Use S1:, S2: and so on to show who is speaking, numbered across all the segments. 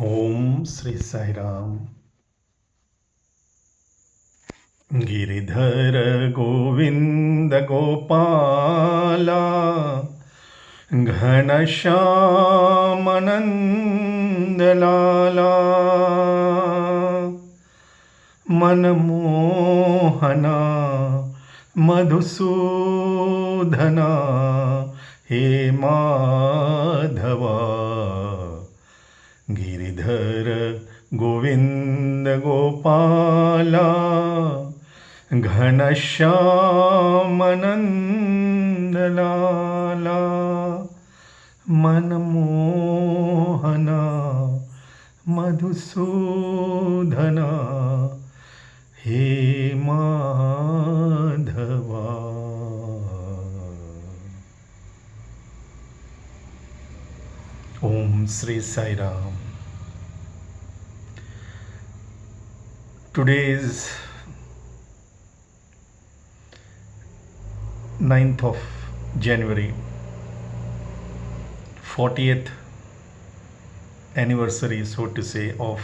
S1: Om Shri Sai Ram. Giridhar Govind Gopala घनश्यामनंद Lala मनमोहना Madhusudana hey Madhava. Giridhar Govind Gopala घनश्यामनंद Lala मनमोहना Madhusudana hey Madhava. Om Shri Sai Ram. Today is 9th of January, 40th anniversary, so to say, of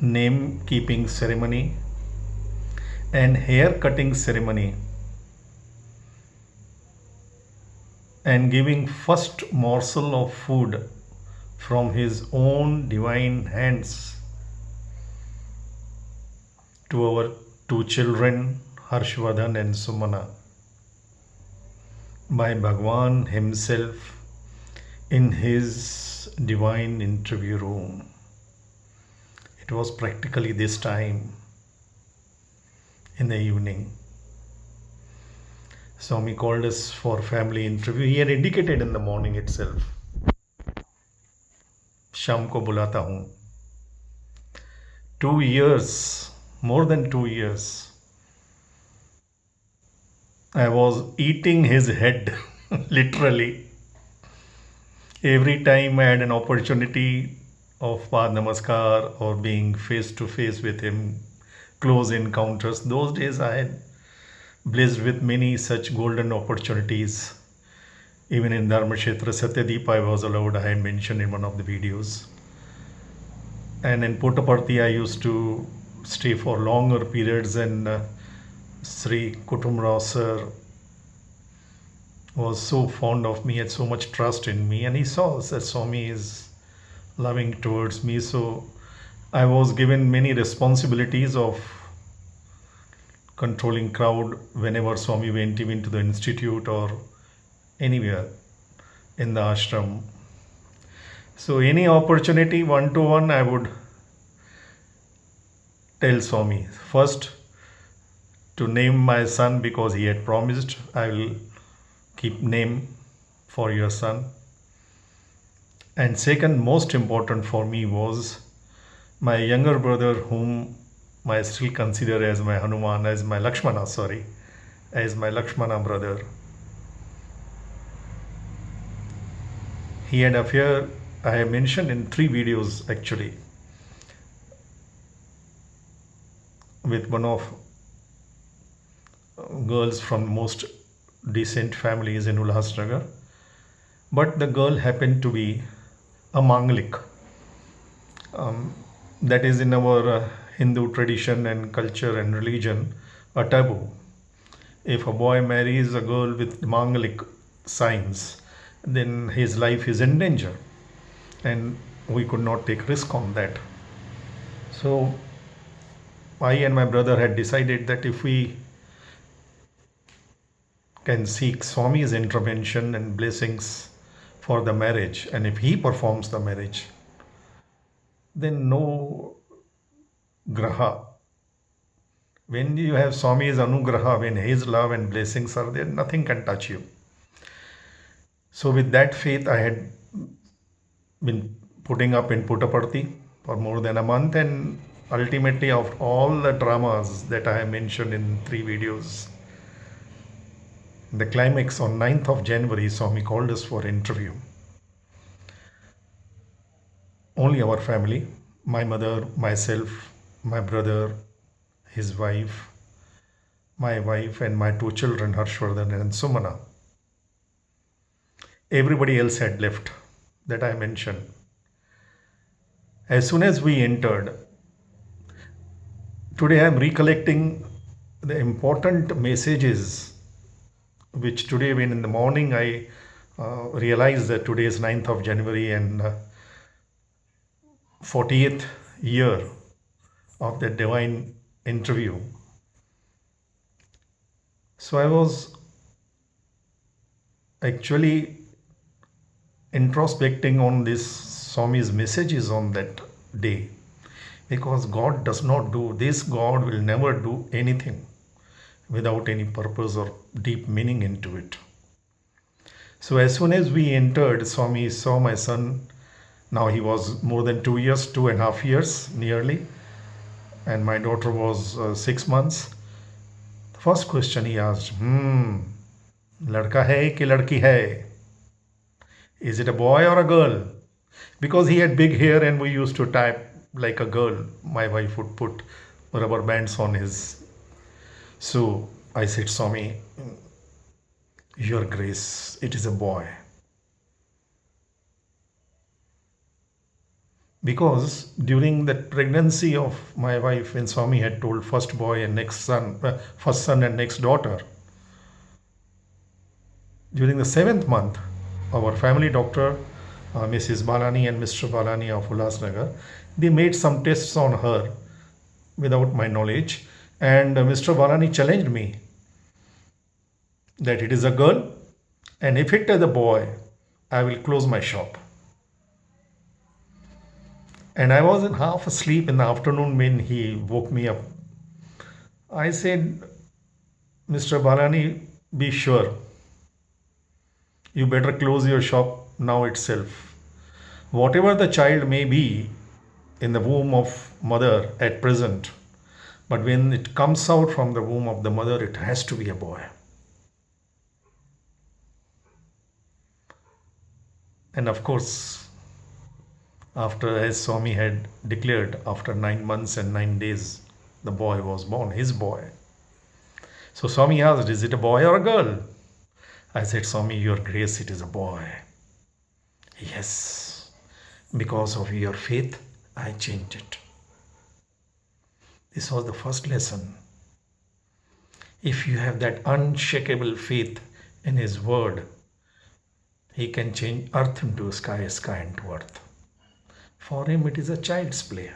S1: name keeping ceremony and hair cutting ceremony, and giving first morsel of food from his own divine hands to our two children, Harshvardhan and Sumana, by Bhagwan himself in his divine interview room. It was practically this time in the evening. Swami called us for family interview. He had indicated in the morning itself, शाम को बुलाता हूँ. 2 years, more than 2 years, I was eating his head, literally. Every time I had an opportunity of Pad Namaskar or being face to face with him, close encounters, those days I had blessed with many such golden opportunities. Even in Dharmakshetra Satyadeep I was allowed, I had mentioned in one of the videos. And in Puttaparthi I used to stay for longer periods, and Sri Kutumrao sir was so fond of me, had so much trust in me, and he saw that Swami is loving towards me. So I was given many responsibilities of controlling crowd whenever Swami went even to the institute or anywhere in the ashram. So any opportunity, one-to-one, I would tell Swami first to name my son, because he had promised, I will keep name for your son. And second, most important for me was my younger brother, whom I still consider as my Hanuman, as my Lakshmana brother. He had affair, I have mentioned in 3 videos actually, with one of girls from most decent families in Ulhasnagar. But the girl happened to be a Manglik. That is in our Hindu tradition and culture and religion a taboo. If a boy marries a girl with Manglik signs, then his life is in danger, and we could not take risk on that. So I and my brother had decided that if we can seek Swami's intervention and blessings for the marriage, and if he performs the marriage, then no graha. When you have Swami's anugraha, when his love and blessings are there, nothing can touch you. So with that faith, I had been putting up in Puttaparthi for more than a month, and ultimately, after all the dramas that I have mentioned in 3 videos, the climax on 9th of January, Swami called us for interview. Only our family, my mother, myself, my brother, his wife, my wife, and my 2 children, Harshvardhan and Sumana. Everybody else had left. that I mentioned. As soon as we entered, today I am recollecting the important messages which today, when in the morning I realized that today is 9th of January and 40th year of the divine interview. So I was actually introspecting on this Swami's messages on that day, because God does not do this. God will never do anything without any purpose or deep meaning into it. So as soon as we entered, Swami saw my son. Now he was more than 2 years, 2.5 years nearly, and my daughter was 6 months. The first question he asked, ladka hai ki ladki hai? Is it a boy or a girl? Because he had big hair and we used to type like a girl. My wife would put rubber bands on his. So I said, Swami, Your Grace, it is a boy. Because during the pregnancy of my wife, when Swami had told first boy and next son, first son and next daughter, during the 7th month, our family doctor, Mrs. Balani and Mr. Balani of Ulhasnagar, they made some tests on her without my knowledge, and Mr. Balani challenged me that it is a girl, and if it is a boy, I will close my shop. And I was in half asleep in the afternoon when he woke me up. I said, Mr. Balani, be sure. You better close your shop now itself. Whatever the child may be in the womb of mother at present, but when it comes out from the womb of the mother, it has to be a boy. And of course, after, as Swami had declared, after 9 months and 9 days, the boy was born, his boy. So Swami asked, is it a boy or a girl? I said, Swami, Your Grace, it is a boy. Yes, because of your faith, I changed it. This was the first lesson. If you have that unshakable faith in His word, He can change earth into sky, sky into earth. For Him, it is a child's play.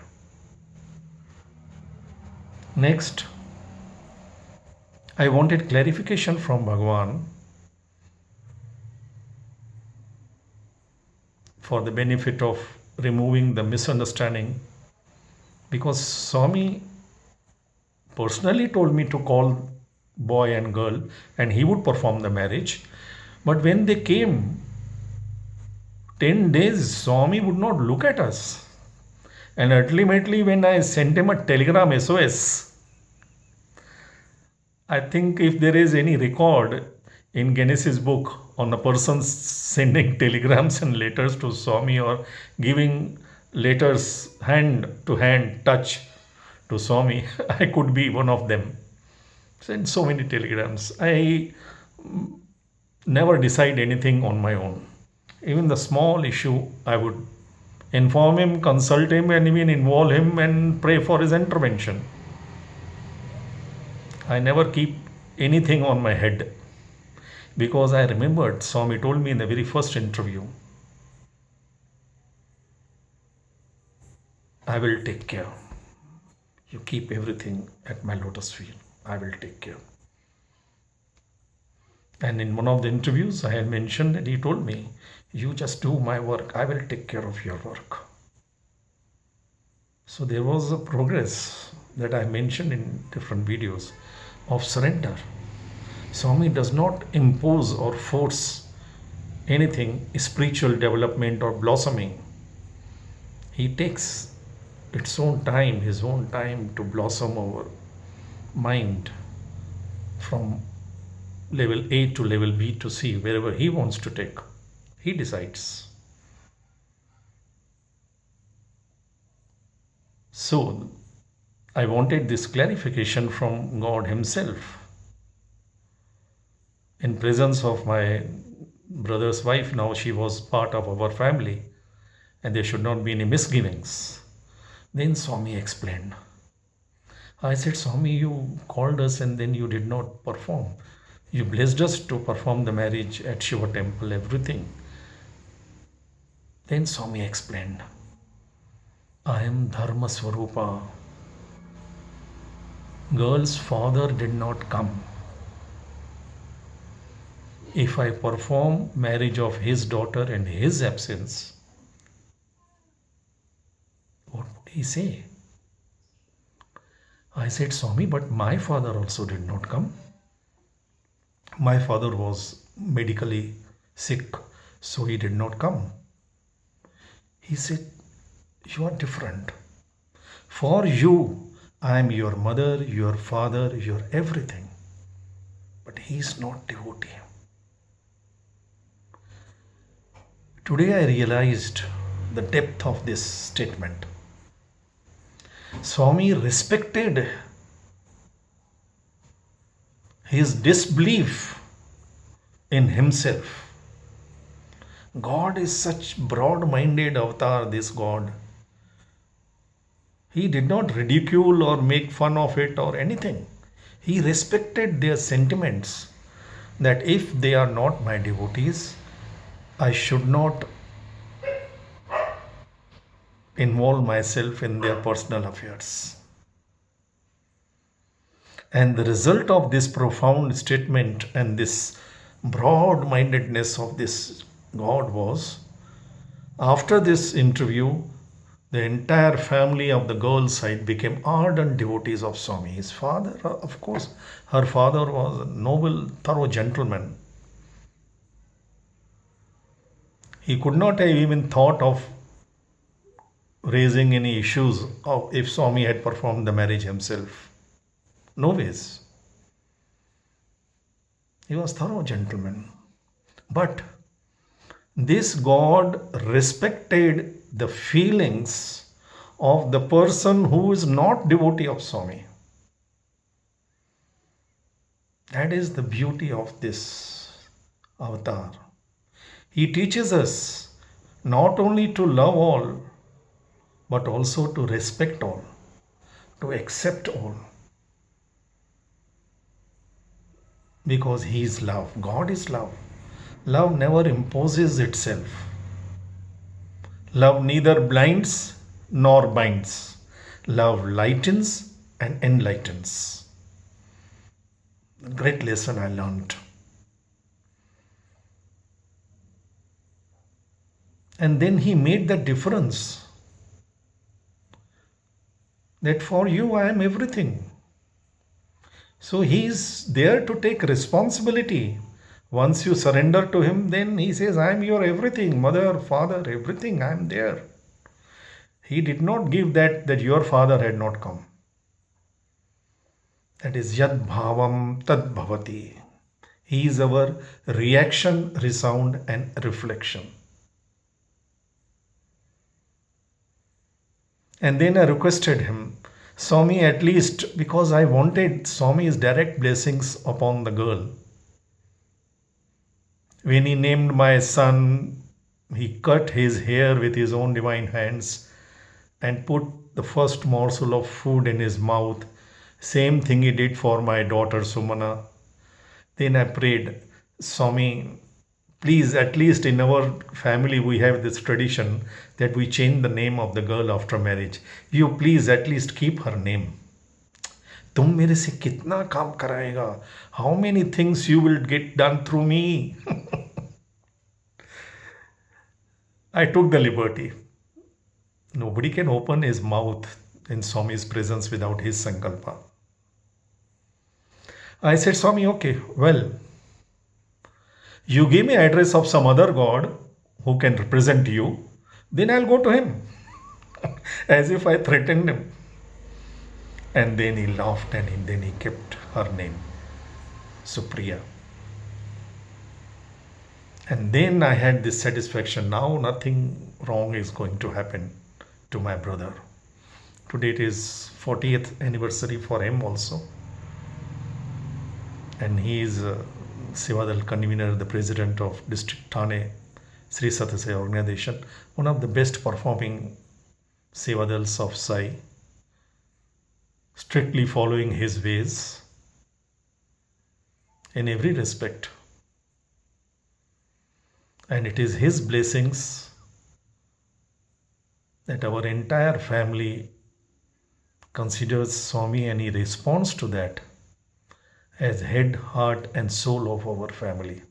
S1: Next, I wanted clarification from Bhagavan for the benefit of removing the misunderstanding, because Swami personally told me to call boy and girl and he would perform the marriage. But when they came 10 days, Swami would not look at us. And ultimately, when I sent him a telegram SOS, I think if there is any record in Genesis book on a person sending telegrams and letters to Swami or giving letters hand to hand touch to Swami, I could be one of them. Send so many telegrams. I never decide anything on my own. Even the small issue, I would inform him, consult him, and even involve him and pray for his intervention. I never keep anything on my head, because I remembered Swami told me in the very first interview, I will take care. You keep everything at my lotus feet. I will take care. And in one of the interviews, I had mentioned that he told me, you just do my work. I will take care of your work. So there was a progress that I mentioned in different videos of surrender. Swami does not impose or force anything, spiritual development or blossoming. He takes its own time, his own time to blossom our mind from level A to level B to C, wherever he wants to take. He decides. So, I wanted this clarification from God Himself in presence of my brother's wife, now she was part of our family, and there should not be any misgivings. Then Swami explained. I said, Swami, you called us and then you did not perform. You blessed us to perform the marriage at Shiva temple, everything. Then Swami explained, I am Dharma Swarupa. Girl's father did not come. If I perform marriage of his daughter in his absence, what would he say? I said, Swami, but my father also did not come. My father was medically sick, so he did not come. He said, you are different. For you, I am your mother, your father, your everything. But he is not devotee. Today I realized the depth of this statement. Swami respected his disbelief in himself. God is such broad-minded avatar, this God. He did not ridicule or make fun of it or anything. He respected their sentiments that if they are not my devotees, I should not involve myself in their personal affairs. And the result of this profound statement and this broad-mindedness of this God was, after this interview, the entire family of the girl's side became ardent devotees of Swami. His father, of course, her father was a noble, thorough gentleman. He could not have even thought of raising any issues of if Swami had performed the marriage himself. No ways. He was thorough gentleman. But this God respected the feelings of the person who is not devotee of Swami. That is the beauty of this avatar. He teaches us not only to love all, but also to respect all, to accept all. Because He is love. God is love. Love never imposes itself. Love neither blinds nor binds. Love lightens and enlightens. A great lesson I learned. And then he made the difference that for you I am everything. So he is there to take responsibility. Once you surrender to him, then he says, I am your everything, mother, father, everything, I am there. He did not give that your father had not come. That is yad bhavam tad bhavati. He is our reaction, resound and reflection. And then I requested him, Swami, at least because I wanted Swami's direct blessings upon the girl. When he named my son, he cut his hair with his own divine hands and put the first morsel of food in his mouth. Same thing he did for my daughter Sumana. Then I prayed, Swami, please, at least in our family we have this tradition that we change the name of the girl after marriage. You please at least keep her name. तुम मेरे से कितना काम कराएगा? How many things you will get done through me? I took the liberty. Nobody can open his mouth in Swami's presence without his sankalpa. I said, Swami, okay, well, you give me address of some other god who can represent you, then I'll go to him. As if I threatened him. And then he laughed and then he kept her name, Supriya. And then I had this satisfaction. Now nothing wrong is going to happen to my brother. Today it is 40th anniversary for him also. And he is Sevadal convener, the president of District Thane, Sri Satyasai organization, one of the best performing Sevadals of Sai, strictly following his ways in every respect. And it is his blessings that our entire family considers Swami, and he responds to that as head, heart, and soul of our family.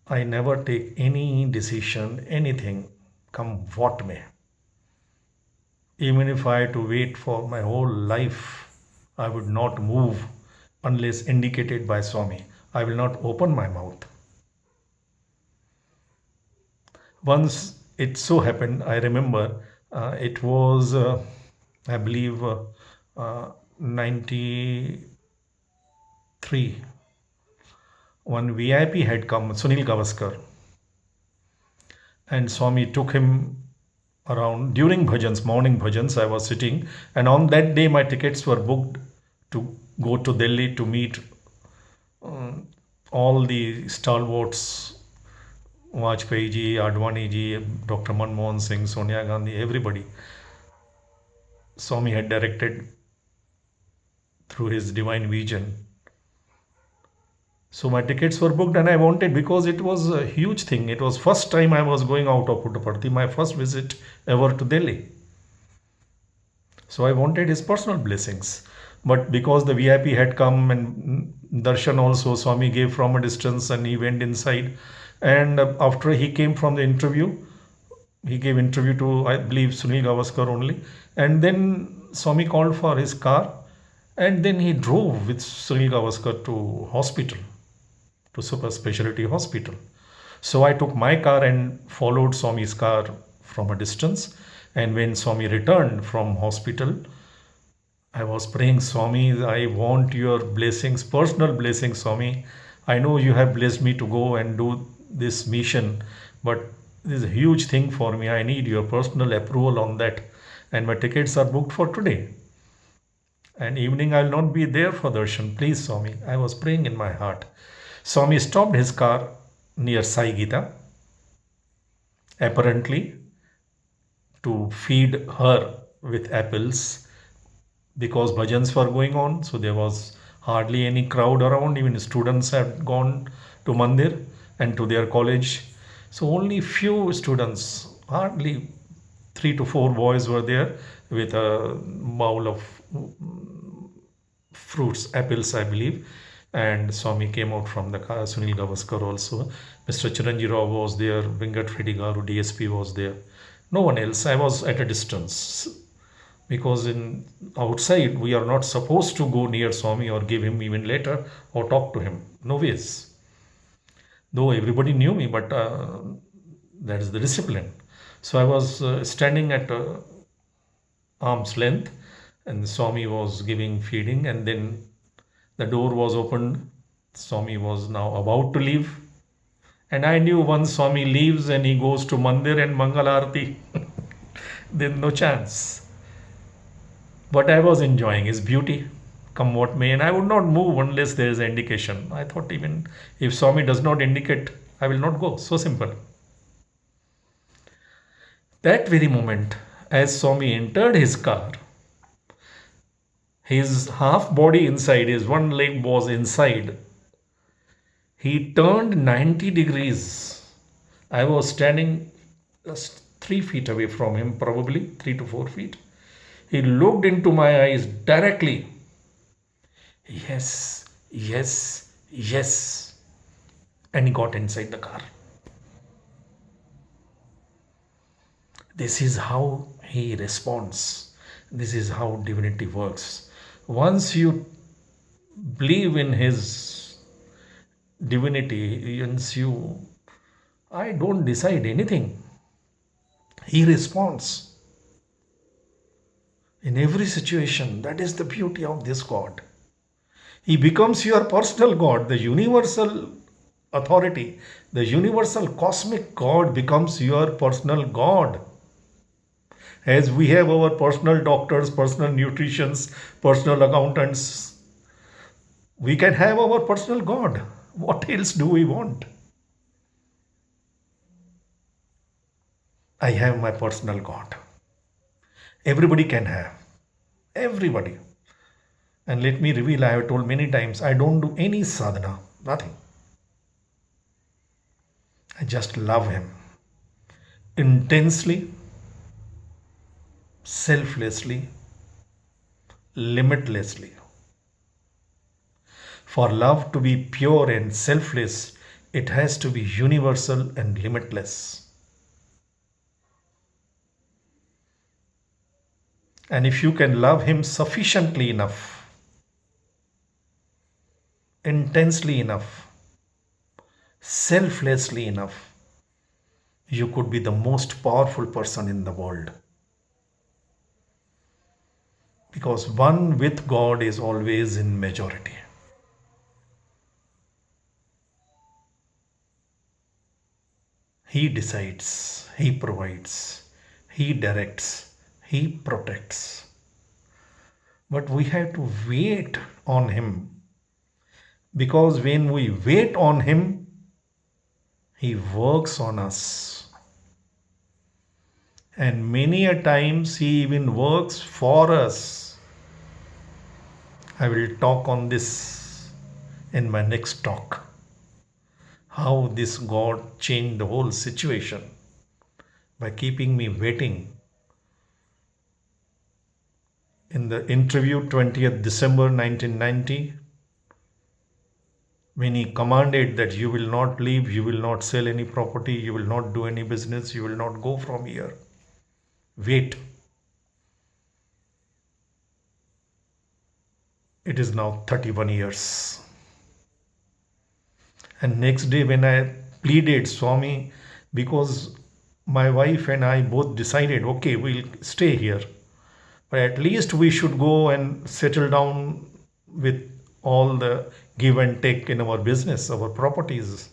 S1: I never take any decision, anything, come what may. Even if I had to wait for my whole life, I would not move unless indicated by Swami. I will not open my mouth. Once it so happened, I remember it was, I believe, 93. One VIP had come, Sunil Gavaskar, and Swami took him around during bhajans, morning bhajans. I was sitting, and on that day, my tickets were booked to go to Delhi to meet all the stalwarts, Vajpayee ji, Advani ji, Dr. Manmohan Singh, Sonia Gandhi, everybody. Swami had directed through his divine vision. So my tickets were booked, and I wanted, because it was a huge thing. It was first time I was going out of Puttaparthi, my first visit ever to Delhi. So I wanted his personal blessings. But because the VIP had come and darshan also Swami gave from a distance, and he went inside. And after he came from the interview, he gave interview to, I believe, Sunil Gavaskar only. And then Swami called for his car, and then he drove with Sunil Gavaskar to hospital, to super specialty hospital. So I took my car and followed Swami's car from a distance. And when Swami returned from hospital, I was praying, Swami, I want your blessings, personal blessings, Swami. I know you have blessed me to go and do this mission, but this is a huge thing for me. I need your personal approval on that. And my tickets are booked for today. And evening I will not be there for darshan. Please, Swami. I was praying in my heart. Swami stopped his car near Sai Gita, apparently to feed her with apples, because bhajans were going on. So there was hardly any crowd around. Even students had gone to mandir and to their college. So only few students, hardly 3 to 4 boys were there with a bowl of fruits, apples, I believe. And Swami came out from the car, Sunil Gavaskar also. Mr. Chiranjit Rao was there, Venkat Reddy Garu, DSP was there. No one else. I was at a distance. Because in outside, we are not supposed to go near Swami or give him even letter or talk to him. No ways. Though everybody knew me, but that is the discipline. So I was standing at arm's length, and Swami was giving feeding, and then the door was opened. Swami was now about to leave. And I knew once Swami leaves and he goes to Mandir and Mangal Aarti, then no chance. But I was enjoying his beauty, come what may, and I would not move unless there is an indication. I thought, even if Swami does not indicate, I will not go. So simple. That very moment, as Swami entered his car, his half body inside, his one leg was inside. He turned 90 degrees. I was standing just 3 feet away from him, probably 3 to 4 feet. He looked into my eyes directly. Yes, yes, yes. And he got inside the car. This is how he responds. This is how divinity works. Once you believe in his divinity, I don't decide anything. He responds. In every situation, that is the beauty of this God. He becomes your personal God, the universal authority, the universal cosmic God becomes your personal God. As we have our personal doctors, personal nutritionists, personal accountants, we can have our personal God. What else do we want? I have my personal God. Everybody can have. Everybody. And let me reveal, I have told many times, I don't do any sadhana. Nothing. I just love Him intensely, selflessly, limitlessly. For love to be pure and selfless, it has to be universal and limitless. And if you can love Him sufficiently enough, intensely enough, selflessly enough, you could be the most powerful person in the world. Because one with God is always in majority. He decides, He provides, He directs, He protects. But we have to wait on Him, because when we wait on Him, He works on us. And many a times He even works for us. I will talk on this in my next talk. How this God changed the whole situation by keeping me waiting. In the interview 20th December 1990, when He commanded that you will not leave, you will not sell any property, you will not do any business, you will not go from here. Wait. It is now 31 years. And next day when I pleaded, Swami, because my wife and I both decided, okay, we'll stay here, but at least we should go and settle down with all the give and take in our business, our properties.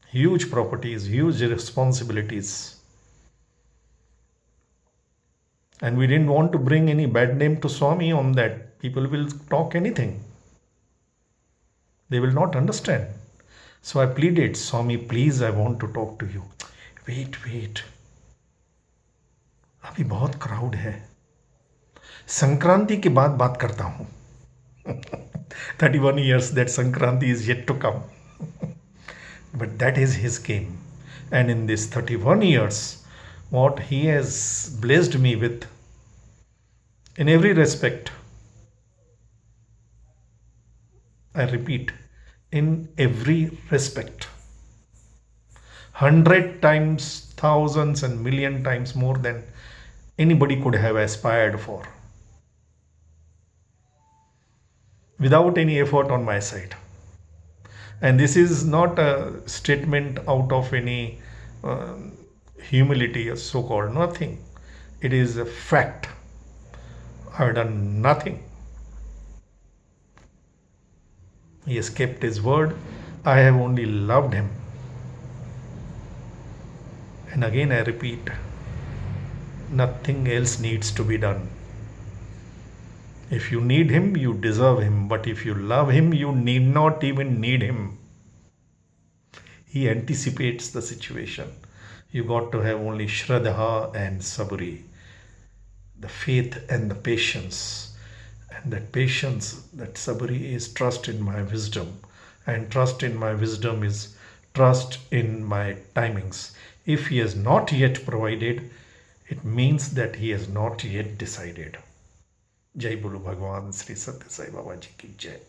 S1: Huge properties, huge responsibilities. And we didn't want to bring any bad name to Swami on that. People will talk anything. They will not understand. So I pleaded, Swami, please, I want to talk to you. Wait. अभी बहुत crowd है. संक्रांति के बाद बात करता हूँ. 31 years, that Sankranti is yet to come. But that is His game. And in this 31 years, what He has blessed me with, in every respect, I repeat, in every respect, 100 times, thousands and million times more than anybody could have aspired for, without any effort on my side. And this is not a statement out of any humility or so-called, nothing. It is a fact. I have done nothing. He has kept His word. I have only loved Him. And again I repeat, nothing else needs to be done. If you need Him, you deserve Him. But if you love Him, you need not even need Him. He anticipates the situation. You got to have only Shraddha and Sabri, the faith and the patience. And that patience, that Sabri, is trust in my wisdom. And trust in my wisdom is trust in my timings. If He has not yet provided, it means that He has not yet decided. जय बोलो भगवान श्री सत्य साई बाबा जी की जय.